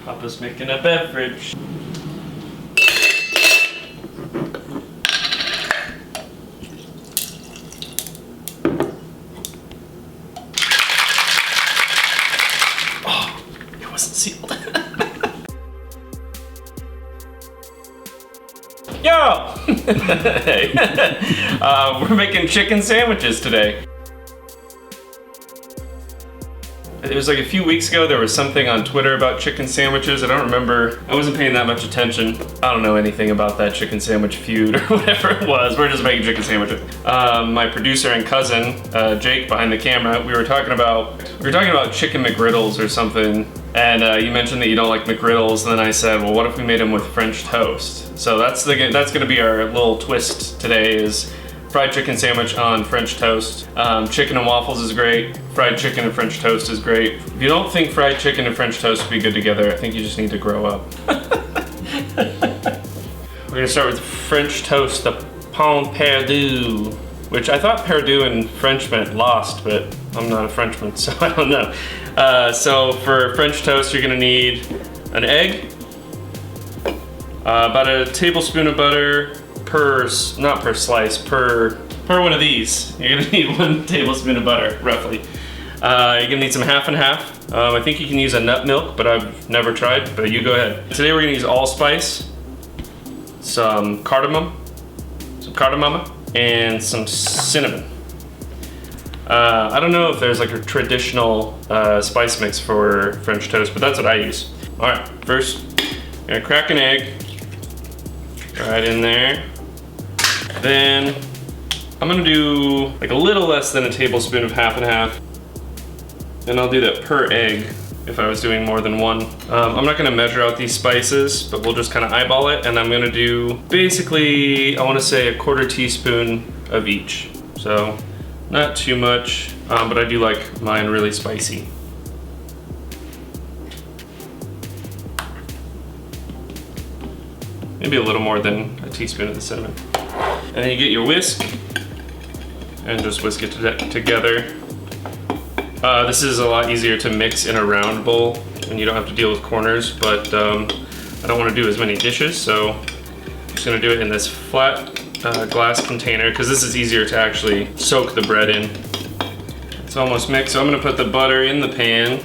Papa's making a beverage. Oh, it wasn't sealed. Yo! Hey. We're making chicken sandwiches today. It was like a few weeks ago, there was something on Twitter about chicken sandwiches. I don't remember. I wasn't paying that much attention. I don't know anything about that chicken sandwich feud or whatever it was. We're just making chicken sandwiches. My producer and cousin, Jake, behind the camera, we were talking about chicken McGriddles or something. And you mentioned that you don't like McGriddles, and then I said, well, what if we made them with French toast? So that's gonna be our little twist today, is fried chicken sandwich on French toast. Chicken and waffles is great. Fried chicken and French toast is great. If you don't think fried chicken and French toast would be good together, I think you just need to grow up. We're gonna start with French toast, the pain perdu, which I thought perdu in French meant lost, but I'm not a Frenchman, so I don't know. So for French toast, you're gonna need an egg, about a tablespoon of butter per one of these. You're gonna need 1 tablespoon of butter, roughly. You're gonna need some half and half. I think you can use a nut milk, but I've never tried, but you go ahead. Today we're gonna use allspice, some cardamom, and some cinnamon. I don't know if there's like a traditional spice mix for French toast, but that's what I use. All right, first, I'm gonna crack an egg right in there. Then I'm gonna do like a little less than a tablespoon of half and half. And I'll do that per egg if I was doing more than one. I'm not gonna measure out these spices, but we'll just kind of eyeball it. And I'm gonna do basically, I wanna say 1/4 teaspoon of each. So not too much, but I do like mine really spicy. Maybe a little more than a teaspoon of the cinnamon. And then you get your whisk and just whisk it together. This is a lot easier to mix in a round bowl and you don't have to deal with corners, but I don't want to do as many dishes, so I'm just gonna do it in this flat glass container because this is easier to actually soak the bread in. It's almost mixed, so I'm gonna put the butter in the pan.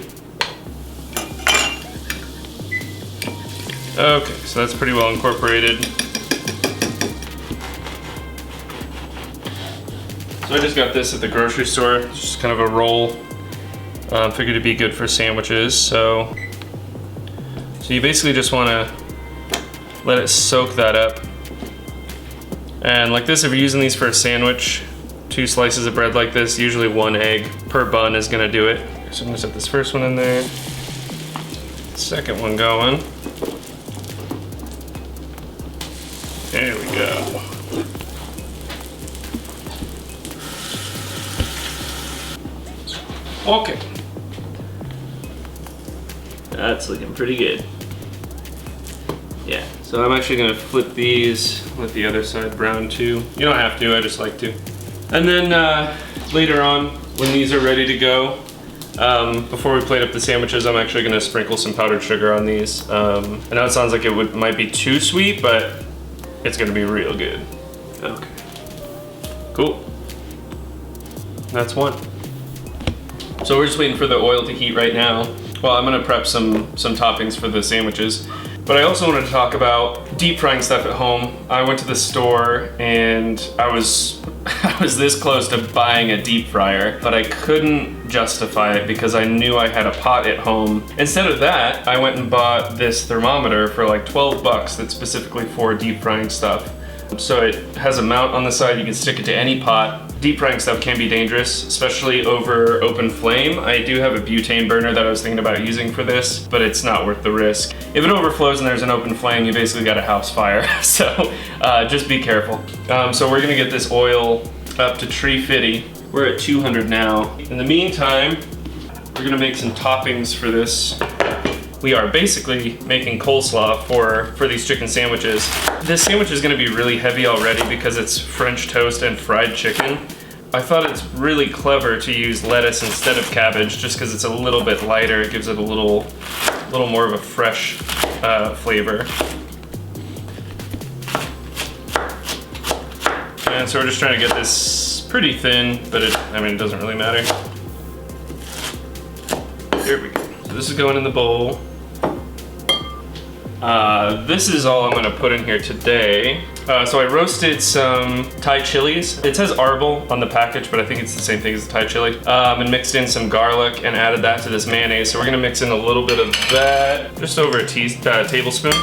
Okay, so that's pretty well incorporated. So I just got this at the grocery store. It's just kind of a roll. Figured it'd be good for sandwiches. So you basically just want to let it soak that up. And like this, if you're using these for a sandwich, 2 slices of bread like this, usually 1 egg per bun is gonna do it. So I'm gonna set this first one in there. Second one going. There we go. Okay. That's looking pretty good. Yeah, so I'm actually gonna flip these, let the other side brown too. You don't have to, I just like to. And then later on, when these are ready to go, before we plate up the sandwiches, I'm actually gonna sprinkle some powdered sugar on these. I know it sounds like it might be too sweet, but it's gonna be real good. Okay, cool. That's one. So we're just waiting for the oil to heat right now. Well, I'm gonna prep some toppings for the sandwiches. But I also wanted to talk about deep frying stuff at home. I went to the store and I was this close to buying a deep fryer, but I couldn't justify it because I knew I had a pot at home. Instead of that, I went and bought this thermometer for like 12 bucks that's specifically for deep frying stuff. So it has a mount on the side, you can stick it to any pot. Deep frying stuff can be dangerous, especially over open flame. I do have a butane burner that I was thinking about using for this, but it's not worth the risk. If it overflows and there's an open flame, you basically got a house fire. So just be careful. So we're gonna get this oil up to 350. We're at 200 now. In the meantime, we're gonna make some toppings for this. We are basically making coleslaw for these chicken sandwiches. This sandwich is gonna be really heavy already because it's French toast and fried chicken. I thought it's really clever to use lettuce instead of cabbage just because it's a little bit lighter. It gives it a little more of a fresh flavor. And so we're just trying to get this pretty thin, but it doesn't really matter. Here we go. So this is going in the bowl. This is all I'm gonna put in here today. So I roasted some Thai chilies. It says arbol on the package, but I think it's the same thing as the Thai chili. And mixed in some garlic and added that to this mayonnaise. So we're gonna mix in a little bit of that, just over a tablespoon.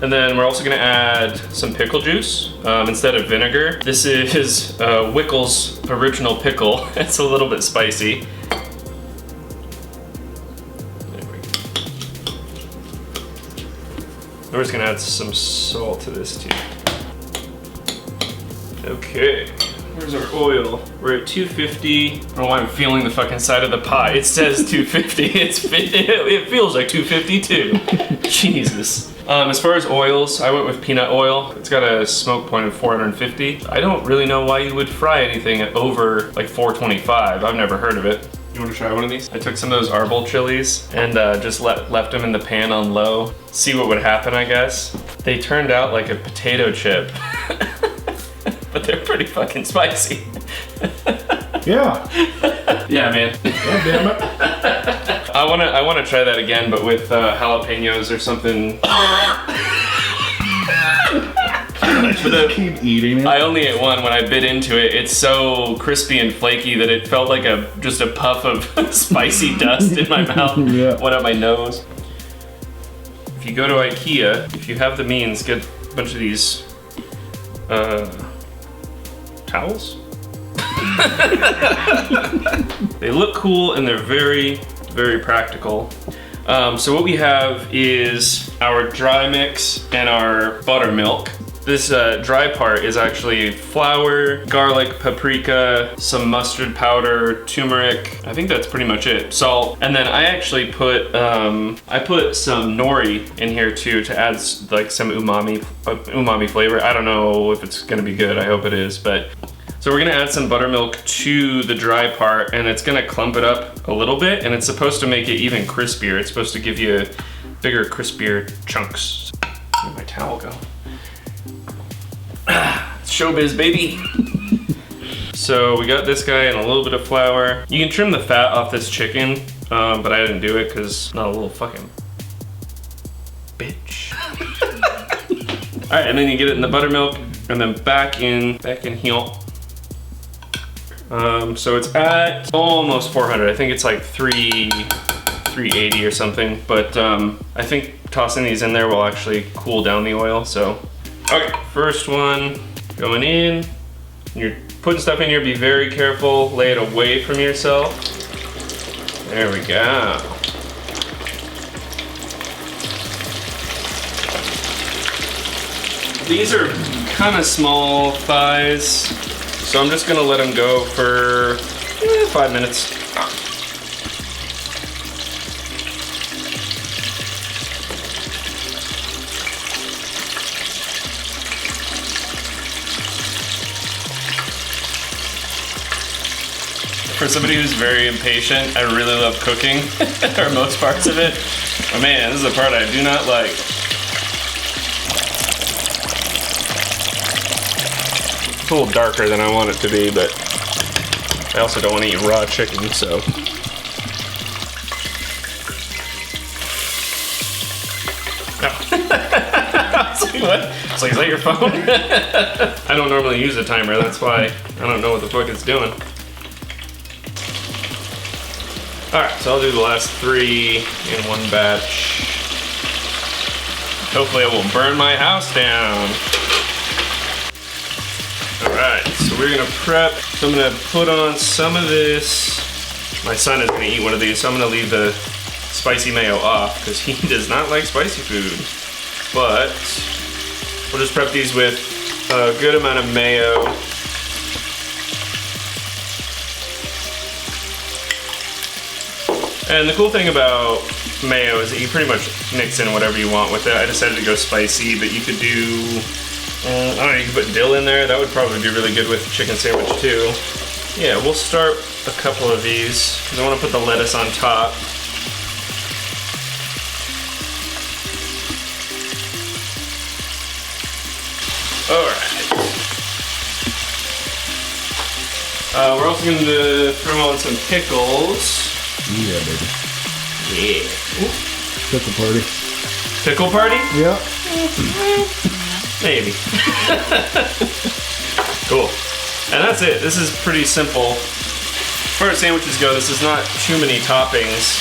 And then we're also gonna add some pickle juice instead of vinegar. This is Wickles' original pickle. It's a little bit spicy. We're just gonna add some salt to this too. Okay, where's our oil? We're at 250. I don't know why I'm feeling the fucking side of the pot. It says 250. It feels like 252. Jesus. As far as oils, I went with peanut oil. It's got a smoke point of 450. I don't really know why you would fry anything at over like 425. I've never heard of it. You want to try one of these? I took some of those arbol chilies and just left them in the pan on low. See what would happen, I guess. They turned out like a potato chip. But they're pretty fucking spicy. Yeah. Yeah, man. God damn it. I wanna try that again, but with jalapenos or something. Keep eating it. I only ate one. When I bit into it, it's so crispy and flaky that it felt like just a puff of spicy dust in my mouth. Yeah. Went up my nose. If you go to IKEA, if you have the means, get a bunch of these towels. They look cool and they're very, very practical. So what we have is our dry mix and our buttermilk. This dry part is actually flour, garlic, paprika, some mustard powder, turmeric. I think that's pretty much it. Salt. And then I actually put some nori in here too to add like some umami flavor. I don't know if it's gonna be good. I hope it is, but. So we're gonna add some buttermilk to the dry part and it's gonna clump it up a little bit and it's supposed to make it even crispier. It's supposed to give you bigger, crispier chunks. Where'd my towel go? Showbiz, baby. So we got this guy and a little bit of flour. You can trim the fat off this chicken, but I didn't do it because not a little fucking bitch. All right, and then you get it in the buttermilk and then back in here. So it's at almost 400. I think it's like 380 or something. But I think tossing these in there will actually cool down the oil. So, okay, first one going in. You're putting stuff in here, be very careful. Lay it away from yourself. There we go. These are kind of small thighs, so I'm just gonna let them go for 5 minutes. For somebody who's very impatient, I really love cooking, or most parts of it. But man, this is the part I do not like. It's a little darker than I want it to be, but I also don't want to eat raw chicken, so. I was like, what? It's like, is that your phone? I don't normally use a timer, that's why I don't know what the fuck it's doing. Alright, so I'll do the last 3 in one batch. Hopefully it won't burn my house down. Alright, so we're gonna prep. So I'm gonna put on some of this. My son is gonna eat one of these, so I'm gonna leave the spicy mayo off because he does not like spicy food. But we'll just prep these with a good amount of mayo. And the cool thing about mayo is that you pretty much mix in whatever you want with it. I decided to go spicy, but you could do I don't know, you can put dill in there. That would probably be really good with a chicken sandwich too. Yeah, we'll start a couple of these because I want to put the lettuce on top. Alright. We're also going to throw on some pickles. Yeah, baby. Yeah. Ooh. Pickle party. Pickle party? Yeah. Maybe. Cool. And that's it. This is pretty simple. As far as sandwiches go, this is not too many toppings.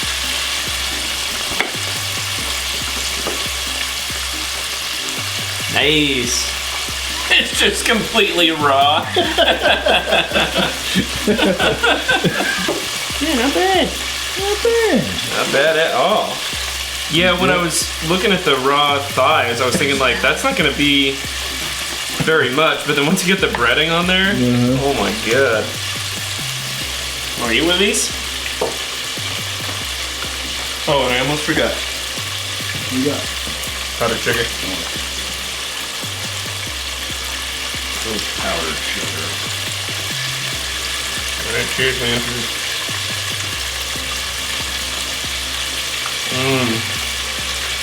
Nice. It's just completely raw. Yeah, not bad. Not bad. Not bad at all. Yeah, when I was looking at the raw thighs, I was thinking like, that's not gonna be very much, but then once you get the breading on there, oh my god. Are you with these? Oh, and I almost forgot. What you got? Powdered sugar. Powdered sugar. Alright, cheers, man.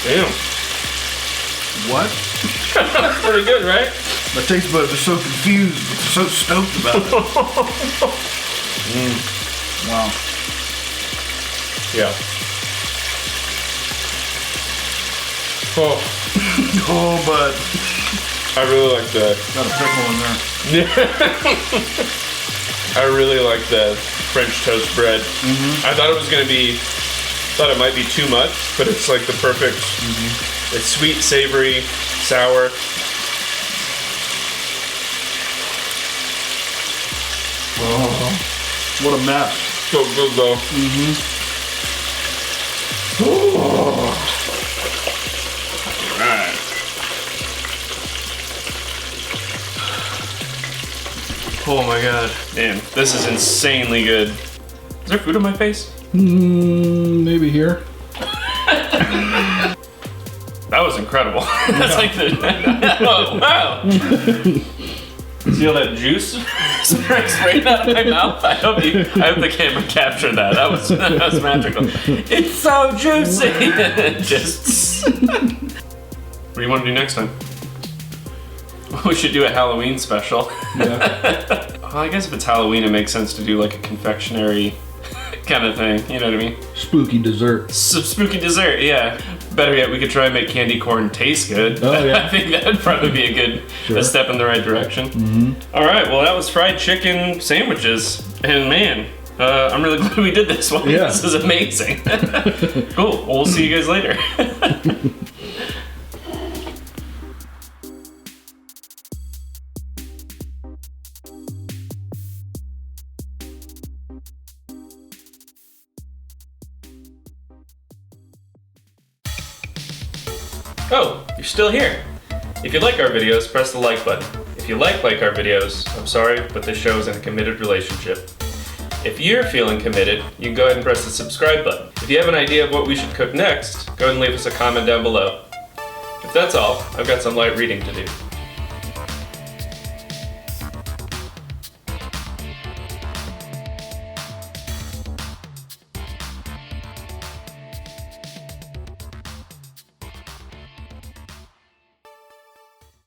Damn. What? Pretty good, right? My taste buds are so confused, so stoked about it. Wow. Yeah. Oh. Oh, bud. I really like that. Got a pickle in there. I really like the French toast bread. I thought it was gonna be, thought it might be too much, but it's like the perfect, it's sweet, savory, sour. Oh, what a mess. So good though. Alright. Oh my god. Damn, this is insanely good. Is there food on my face? Maybe here. That was incredible. That's like the, oh, wow. See all that juice spraying out of my mouth? I hope the camera captured that. That was magical. It's so juicy. Just. What do you want to do next time? We should do a Halloween special. Yeah. Well, I guess if it's Halloween, it makes sense to do like a confectionery kind of thing. You know what I mean? Spooky dessert. Some spooky dessert, yeah. Better yet, we could try and make candy corn taste good. Oh, yeah. I think that'd probably be a step in the right direction. All right, well, that was fried chicken sandwiches. And man, I'm really glad we did this one. Yeah. This is amazing. Cool, well, we'll see you guys later. Oh, you're still here. If you like our videos, press the like button. If you like our videos, I'm sorry, but this show is in a committed relationship. If you're feeling committed, you can go ahead and press the subscribe button. If you have an idea of what we should cook next, go ahead and leave us a comment down below. If that's all, I've got some light reading to do.